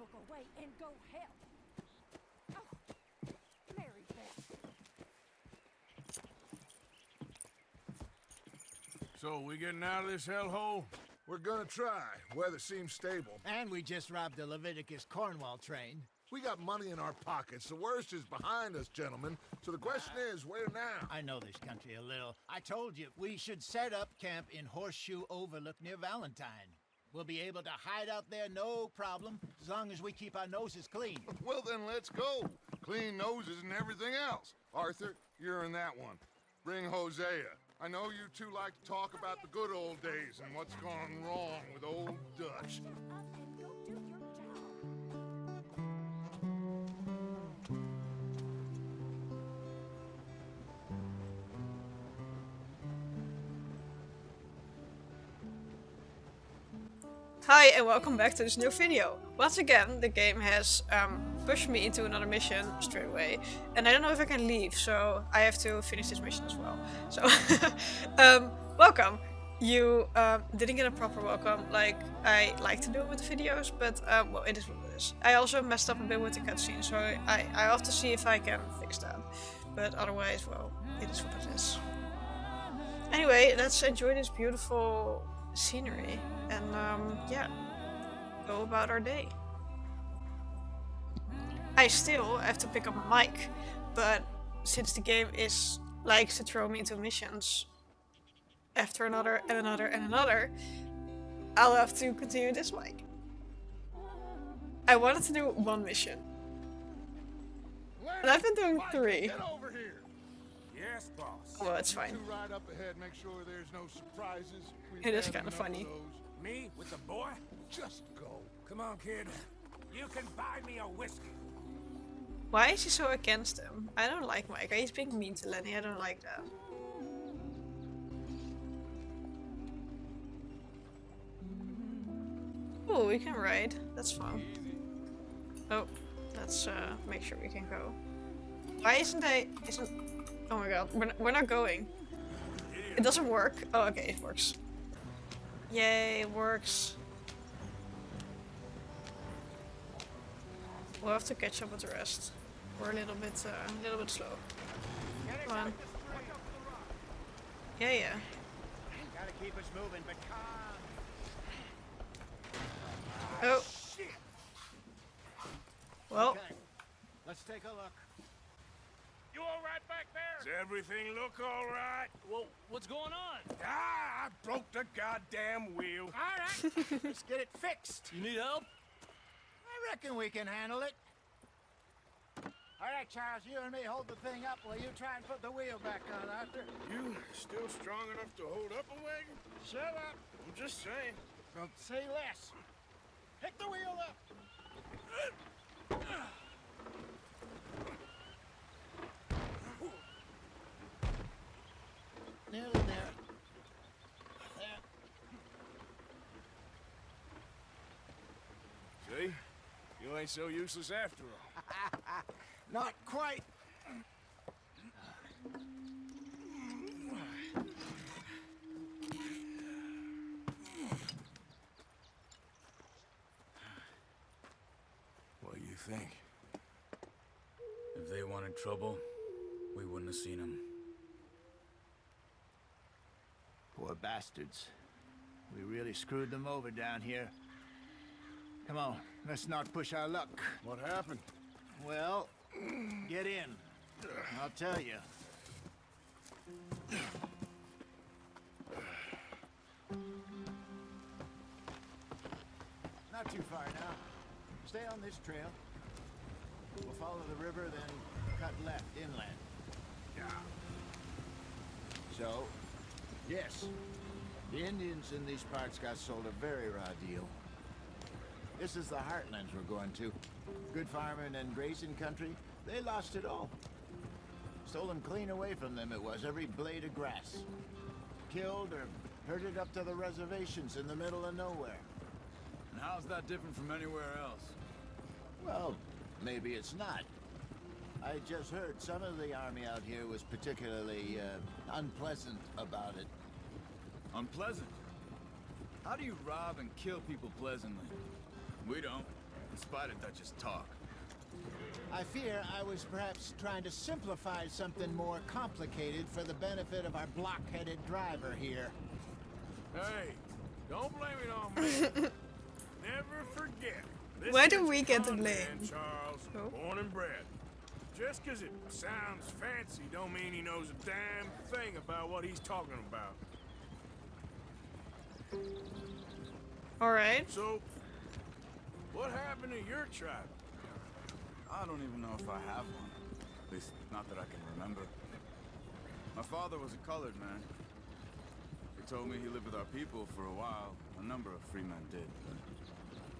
book away and go help. Oh, Mary-Beth. So, we getting out of this hellhole? We're gonna try. Weather seems stable. And we just robbed the Leviticus Cornwall train. We got money in our pockets. The worst is behind us, gentlemen. So the question is, where now? I know this country a little. I told you, we should set up camp in Horseshoe Overlook near Valentine. We'll be able to hide out there, no problem, as long as we keep our noses clean. Well, then let's go. Clean noses and everything else. Arthur, you're in that one. Bring Hosea. I know you two like to talk about the good old days and what's gone wrong with old Dutch. Shut up and go do your job. Hi and welcome back to this new video. Once again, the game has pushed me into another mission straight away, and I don't know if I can leave, so I have to finish this mission as well. So, welcome. You didn't get a proper welcome like I like to do with the videos, but well, it is what it is. I also messed up a bit with the cutscene, so I have to see if I can fix that. But otherwise, well, it is what it is. Anyway, let's enjoy this beautiful scenery and yeah, go about our day. I still have to pick up a mic, but since the game likes to throw me into missions after another and another and another, I'll have to continue this mic. I wanted to do one mission, and I've been doing 3. Get over here. Yes, boss. Well, it's fine. You ride up ahead, make sure there's no surprises. We've It is had kinda enough funny. of those. Me with the boy? Just go. Come on, kid. You can buy me a whiskey. Why is he so against him? I don't like Mike. He's being mean to Lenny. I don't like that. Oh, we can ride. That's fun. Oh, let's make sure we can go. Why isn't oh my god, we're not going. It doesn't work. Oh, okay, it works. Yay, it works. We'll have to catch up with the rest. We're a little bit slow. Come on. Yeah. Gotta keep us moving, but Oh. Well, okay. Let's take a look. You all right back there? Does everything look all right? Well, what's going on? Ah, I broke the goddamn wheel. All right, let's get it fixed. You need help? I reckon we can handle it. All right, Charles, you and me hold the thing up while you try and put the wheel back on, Arthur. You still strong enough to hold up a wagon? Shut up. I'm just saying. Don't say less. Pick the wheel up. Nearly there. See? You ain't so useless after all. Not quite. What do you think? If they wanted trouble, we wouldn't have seen them. Poor bastards. We really screwed them over down here. Come on, let's not push our luck. What happened? Well, get in. I'll tell you. Not too far now. Stay on this trail. We'll follow the river, then cut left inland. So, yes, the Indians in these parts got sold a very raw deal. This is the heartlands we're going to. Good farming and grazing country, they lost it all. Stole them clean away from them, it was, every blade of grass. Killed or herded up to the reservations in the middle of nowhere. And how's that different from anywhere else? Well, maybe it's not. I just heard some of the army out here was particularly unpleasant about it. Unpleasant? How do you rob and kill people pleasantly? We don't. spite of Dutch's talk. I fear I was perhaps trying to simplify something more complicated for the benefit of our block-headed driver here. Hey, don't blame it on me. Never forget. This Why do is we get the Conman, blame? Charles, Oh. born and bred. Just 'cause it sounds fancy don't mean he knows a damn thing about what he's talking about. Alright. So, what happened to your tribe? I don't even know if I have one. At least, not that I can remember. My father was a colored man. He told me he lived with our people for a while. A number of free men did.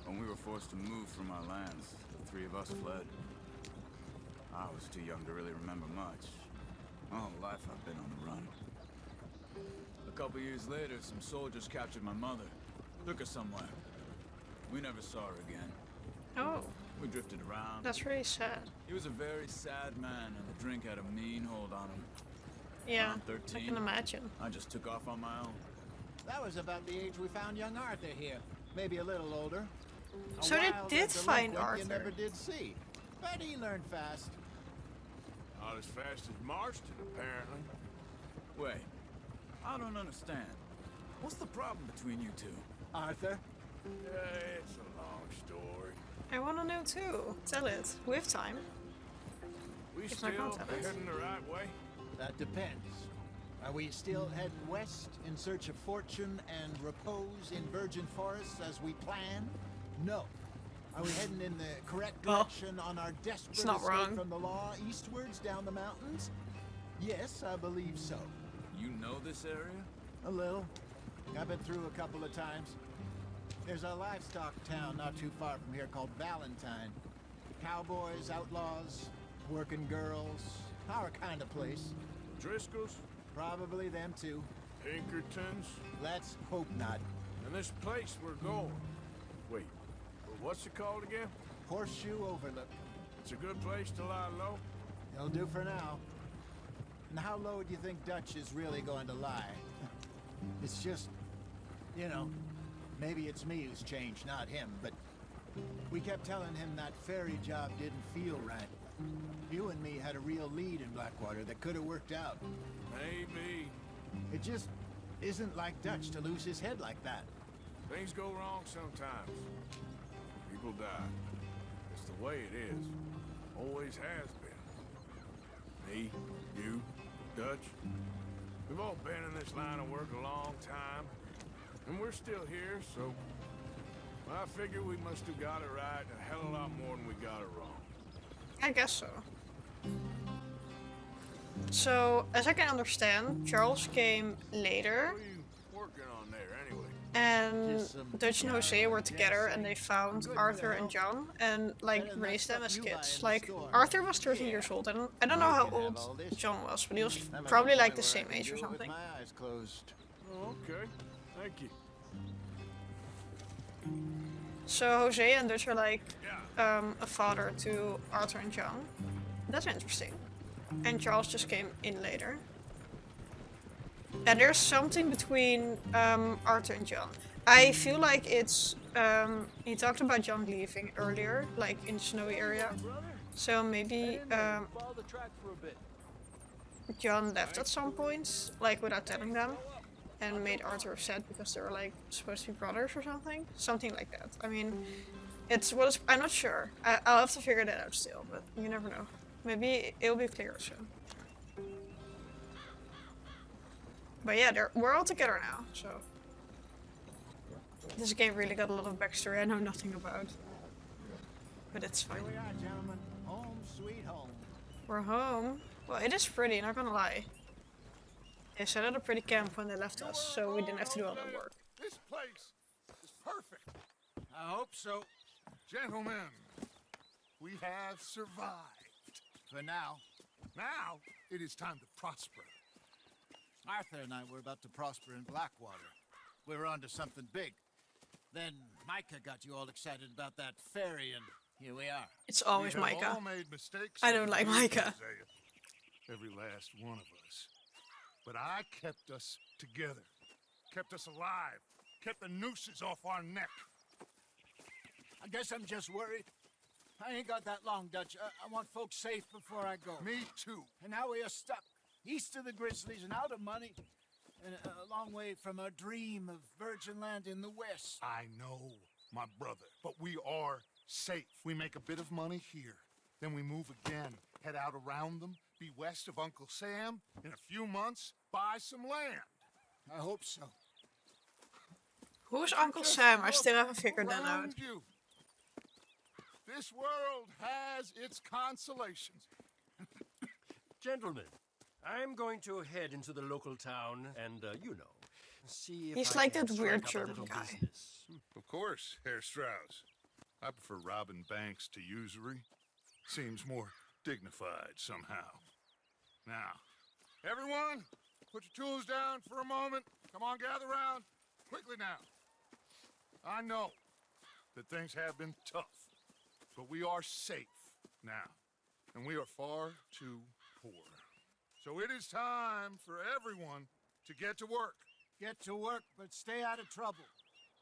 When we were forced to move from our lands, the three of us fled. I was too young to really remember much. My whole life I've been on the run. A couple years later, some soldiers captured my mother. Took her somewhere. We never saw her again. Oh, We drifted around. that's really sad. He was a very sad man, and the drink had a mean hold on him. Yeah, Around I 13. can imagine. I just took off on my own. That was about the age we found young Arthur here. Maybe a little older. A So they wild did and find delinquent you Arthur. never did see. But he learned fast. Not as fast as Marston, apparently. Wait, I don't understand. What's the problem between you two? Arthur? It's a long story. I wanna know too. Tell it. We have time. We If I still can't tell it. heading the right way? That depends. Are we still heading west in search of fortune and repose in virgin forests as we planned? No. Are we heading in the correct Well, direction on our desperate not escape wrong. from the law eastwards down the mountains? Yes, I believe so. You know this area? A little. I've been through a couple of times. There's a livestock town not too far from here called Valentine. Cowboys, outlaws, working girls, our kind of place. Driscoll's, Probably them too. Pinkertons, Let's hope not. and this place we're going. Wait, what's it called again? Horseshoe Overlook. It's a good place to lie low. It'll do for now. And how low do you think Dutch is really going to lie? It's just, you know, maybe it's me who's changed, not him, but we kept telling him that ferry job didn't feel right. You and me had a real lead in Blackwater that could have worked out. Maybe. It just isn't like Dutch to lose his head like that. Things go wrong sometimes. People die. It's the way it is. Always has been. Me, you, Dutch. We've all been in this line of work a long time. And we're still here, so I figure we must have got it right a hell of a lot more than we got it wrong. I guess so. So, as I can understand, Charles came later, What are you working on there, anyway? and Just some Dutch and Jose were together, and they found Good Arthur for and the John, and like Better than that raised them stuff as you buy kids. in the Like store. Arthur was 13 years old, and I don't know how You can have old all this. John was, but he was That might be probably the like point the where I same can age or do it with something. my eyes closed. Oh, okay. Thank you. So Jose and Dutch are like Yeah. a father to Arthur and John. That's interesting. And Charles just came in later. And there's something between Arthur and John. I feel like it's he talked about John leaving earlier, like in the snowy area. So maybe John left at some point, like without telling them, and made Arthur upset because they were like supposed to be brothers or something, something like that. I mean, it's what is, I'm not sure. I'll have to figure that out still, but you never know. Maybe it'll be clearer soon. But yeah, we're all together now, so this game really got a lot of backstory I know nothing about, but it's fine. Here we are, gentlemen. Home sweet home. We're home. Well, it is pretty, not gonna lie. They set out a pretty camp when they left us, so we didn't have to do all that work. This place is perfect. I hope so. Gentlemen, we have survived. For now. Now, it is time to prosper. Arthur and I were about to prosper in Blackwater. We were onto something big. Then Micah got you all excited about that ferry, and here we are. It's always We have Micah. all made mistakes. I don't like over the years, Micah. Hosea. Every last one of us. But I kept us together. Kept us alive. Kept the nooses off our neck. guess I'm just worried. I ain't got that long, Dutch. I want folks safe before I go. Me too. And now we are stuck, east of the Grizzlies and out of money, and a long way from our dream of virgin land in the west. I know, my brother, but we are safe. We make a bit of money here, then we move again, head out around them, be west of Uncle Sam, in a few months, buy some land. I hope so. Who's Uncle Sam? I still haven't figured that out. Around you. This world has its consolations. Gentlemen, I'm going to head into the local town and, see if He's I like can that strike weird up a German little guy. business. Of course, Herr Strauss. I prefer robbing banks to usury. Seems more dignified somehow. Now, everyone, put your tools down for a moment. Come on, gather round. Quickly now. I know that things have been tough, but we are safe now, and we are far too poor. So it is time for everyone to get to work. Get to work, but stay out of trouble.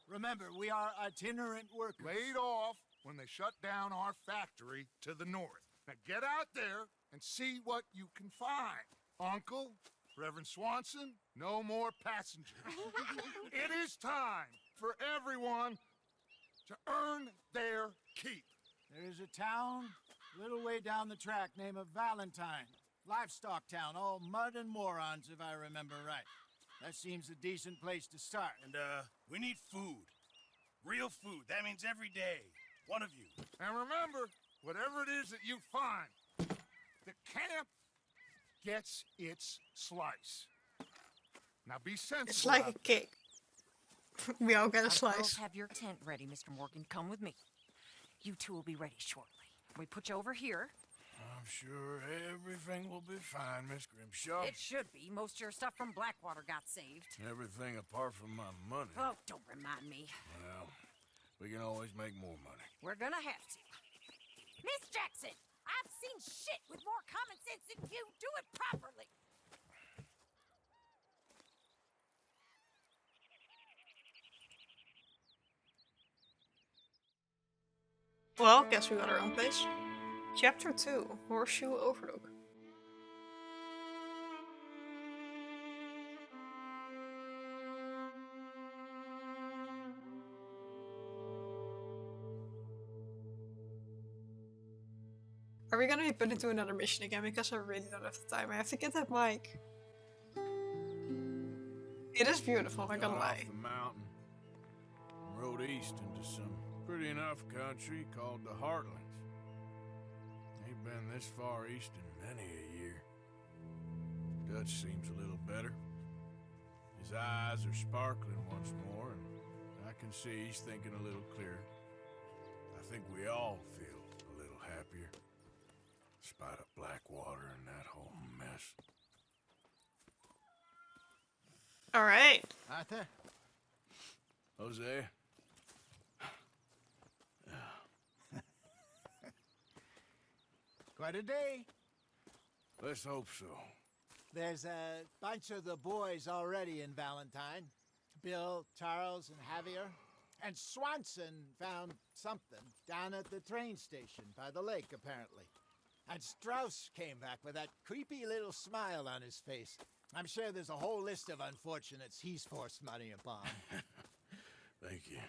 Remember, we are itinerant workers. Laid off when they shut down our factory to the north. Now get out there and see what you can find. Uncle, Reverend Swanson, no more passengers. It is time for everyone to earn their keep. There is a town a little way down the track named Valentine. Livestock town, all mud and morons, if I remember right. That seems a decent place to start. And, we need food. Real food. That means every day. One of you. And remember, whatever it is that you find, the camp gets its slice. Now be sensible. It's like a cake. We all get a Girls, slice. have your tent ready, Mr. Morgan. Come with me. You two will be ready shortly. We put you over here. I'm sure everything will be fine, Miss Grimshaw. It should be. Most of your stuff from Blackwater got saved. Everything apart from my money. Oh, don't remind me. Well, we can always make more money. We're gonna have to. Miss Jackson, I've seen shit with more common sense than you. Do it properly. Well, guess we got our own place. Chapter 2, Horseshoe Overlook. Are we gonna be put into another mission again? Because I really don't have the time. I have to get that mic. It is beautiful, I'm not gonna Got lie. off the mountain, and rode east into some pretty enough country called the Heartlands. Ain't been this far east in many a year. Dutch seems a little better. His eyes are sparkling once more, and I can see he's thinking a little clearer. I think we all feel a little happier, despite of Blackwater and that whole mess. Alright. Arthur? Jose? Quite a day. Let's hope so. There's a bunch of the boys already in Valentine. Bill, Charles, and Javier. And Swanson found something down at the train station by the lake, apparently. And Strauss came back with that creepy little smile on his face. I'm sure there's a whole list of unfortunates he's forced money upon. Thank you.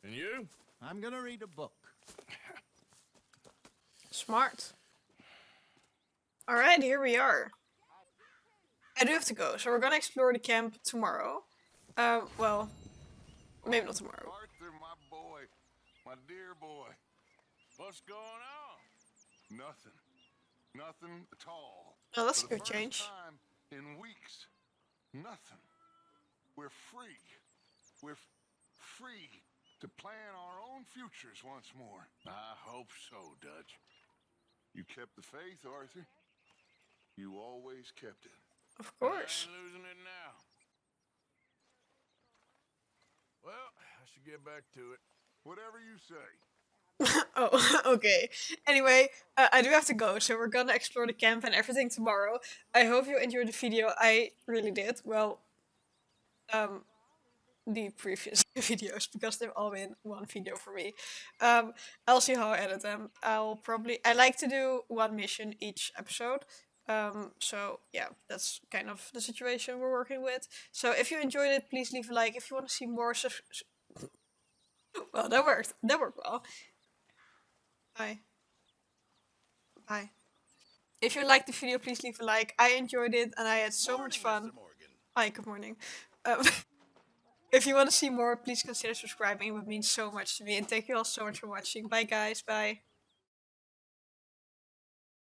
And you? I'm gonna read a book. Smart. Alright, here we are. I do have to go, so we're gonna explore the camp tomorrow. Well, maybe not tomorrow. Arthur, my boy, my dear boy. What's going on? Nothing. Nothing at all. Oh, that's a For the good first change. time in weeks. Nothing. We're free. We're free to plan our own futures once more. I hope so, Dutch. You kept the faith, Arthur. You always kept it. Of course. I ain't losing it now. Well, I should get back to it. Whatever you say. Oh, okay. Anyway, I do have to go, so we're gonna explore the camp and everything tomorrow. I hope you enjoyed the video. I really did. Well, the previous videos because they've all been one video for me. I'll see how I edit them. I like to do one mission each episode. So yeah, that's kind of the situation we're working with. So if you enjoyed it, please leave a like. If you want to see more, well, that worked. That worked well. Bye. Bye. If you liked the video, please leave a like. I enjoyed it and I had so much fun. Hi, good morning. If you want to see more, please consider subscribing. It would mean so much to me. And thank you all so much for watching. Bye guys. Bye.